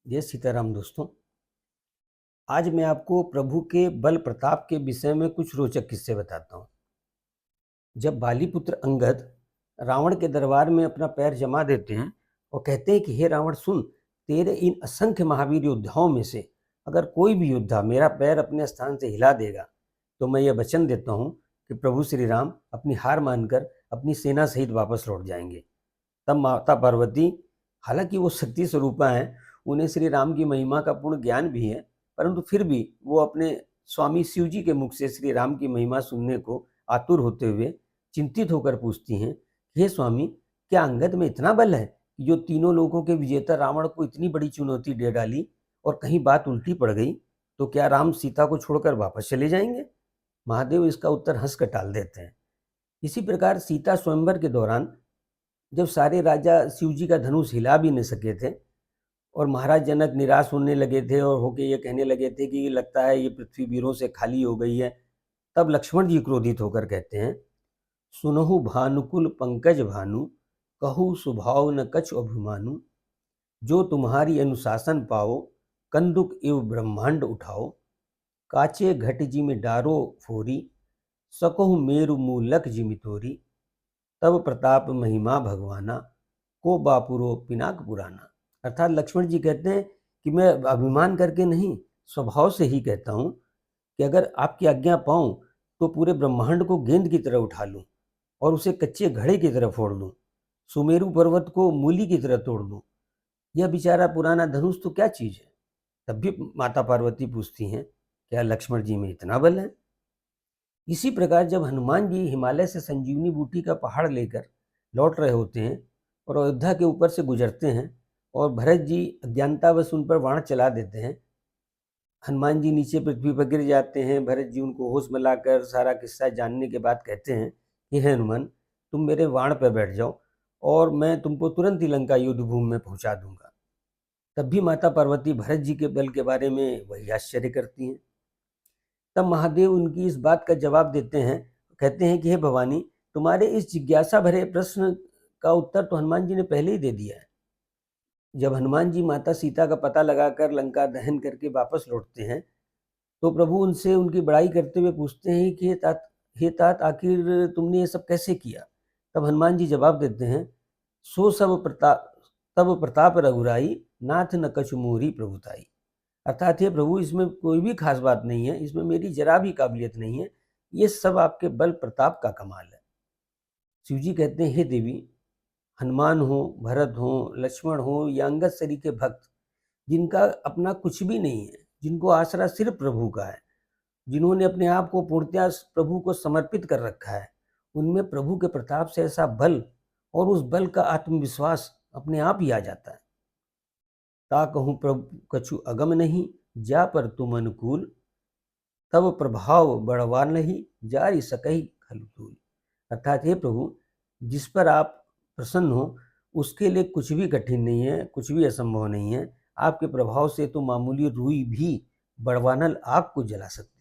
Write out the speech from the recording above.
जय सीताराम दोस्तों। आज मैं आपको प्रभु के बल प्रताप के विषय में कुछ रोचक किस्से बताता हूँ। जब बालीपुत्र अंगद रावण के दरबार में अपना पैर जमा देते हैं और कहते हैं कि हे रावण सुन, तेरे इन असंख्य महावीर योद्धाओं में से अगर कोई भी योद्धा मेरा पैर अपने स्थान से हिला देगा तो मैं यह वचन देता हूँ कि प्रभु श्री राम अपनी हार मानकर अपनी सेना सहित वापस लौट जाएंगे। तब माता पार्वती, हालांकि वो शक्ति स्वरूपा हैं, उन्हें श्री राम की महिमा का पूर्ण ज्ञान भी है, परंतु फिर भी वो अपने स्वामी शिव जी के मुख से श्री राम की महिमा सुनने को आतुर होते हुए चिंतित होकर पूछती हैं, हे स्वामी, क्या अंगद में इतना बल है कि जो तीनों लोगों के विजेता रावण को इतनी बड़ी चुनौती दे डाली और कहीं बात उल्टी पड़ गई तो क्या राम सीता को छोड़कर वापस चले जाएंगे? महादेव इसका उत्तर हंस कर टाल देते हैं। इसी प्रकार सीता स्वयंवर के दौरान जब सारे राजा शिव जी का धनुष हिला भी नहीं सके थे और महाराज जनक निराश होने लगे थे और होके ये कहने लगे थे कि लगता है ये पृथ्वी वीरों से खाली हो गई है, तब लक्ष्मण जी क्रोधित होकर कहते हैं, सुनहु भानुकुल पंकज भानु, कहु सुभाव न कछु अभिमानु, जो तुम्हारी अनुशासन पाओ, कंदुक एव ब्रह्मांड उठाओ, काचे घट जी में डारो फोरी, सकहु मेरु मूलक जिमितोरी, तब प्रताप महिमा भगवाना, को बापुरो पिनाक पुराना। अर्थात लक्ष्मण जी कहते हैं कि मैं अभिमान करके नहीं, स्वभाव से ही कहता हूँ कि अगर आपकी आज्ञा पाऊँ तो पूरे ब्रह्मांड को गेंद की तरह उठा लूँ और उसे कच्चे घड़े की तरह फोड़ लूँ, सुमेरु पर्वत को मूली की तरह तोड़ लूँ। यह बेचारा पुराना धनुष तो क्या चीज़ है? तब भी माता पार्वती पूछती हैं, क्या लक्ष्मण जी में इतना बल है? इसी प्रकार जब हनुमान जी हिमालय से संजीवनी बूटी का पहाड़ लेकर लौट रहे होते हैं और अयोध्या के ऊपर से गुजरते हैं और भरत जी अज्ञानतावश उन पर बाण चला देते हैं, हनुमान जी नीचे पृथ्वी पर गिर जाते हैं। भरत जी उनको होश में लाकर सारा किस्सा जानने के बाद कहते हैं कि हे हनुमान, तुम मेरे बाण पर बैठ जाओ और मैं तुमको तुरंत ही लंका युद्ध भूमि में पहुंचा दूंगा। तब भी माता पार्वती भरत जी के बल के बारे में वही आश्चर्य करती हैं। तब महादेव उनकी इस बात का जवाब देते हैं, कहते हैं कि हे भवानी, तुम्हारे इस जिज्ञासा भरे प्रश्न का उत्तर तो हनुमान जी ने पहले ही दे दिया है। जब हनुमान जी माता सीता का पता लगाकर लंका दहन करके वापस लौटते हैं तो प्रभु उनसे उनकी बड़ाई करते हुए पूछते हैं कि हे तात, आखिर तुमने ये सब कैसे किया? तब हनुमान जी जवाब देते हैं, सो सब प्रताप तब प्रताप रघुराई, नाथ न कछु मोरी प्रभुताई। अर्थात हे प्रभु, इसमें कोई भी खास बात नहीं है, इसमें मेरी जरा भी काबिलियत नहीं है, ये सब आपके बल प्रताप का कमाल है। शिव जी कहते हैं, हे देवी, हनुमान हो, भरत हो, लक्ष्मण हो या अंगद सरी के भक्त, जिनका अपना कुछ भी नहीं है, जिनको आसरा सिर्फ प्रभु का है, जिन्होंने अपने आप को पूर्णतया प्रभु को समर्पित कर रखा है, उनमें प्रभु के प्रताप से ऐसा बल और उस बल का आत्मविश्वास अपने आप ही आ जाता है। ता कहूँ प्रभु कछु अगम नहीं, जा पर तुम अनुकूल, तब प्रभाव बढ़वा नहीं, जारी सकही खलतूल। अर्थात हे प्रभु, जिस पर आप प्रसन्न हो उसके लिए कुछ भी कठिन नहीं है, कुछ भी असंभव नहीं है। आपके प्रभाव से तो मामूली रुई भी बड़वानल आग को जला सकती है।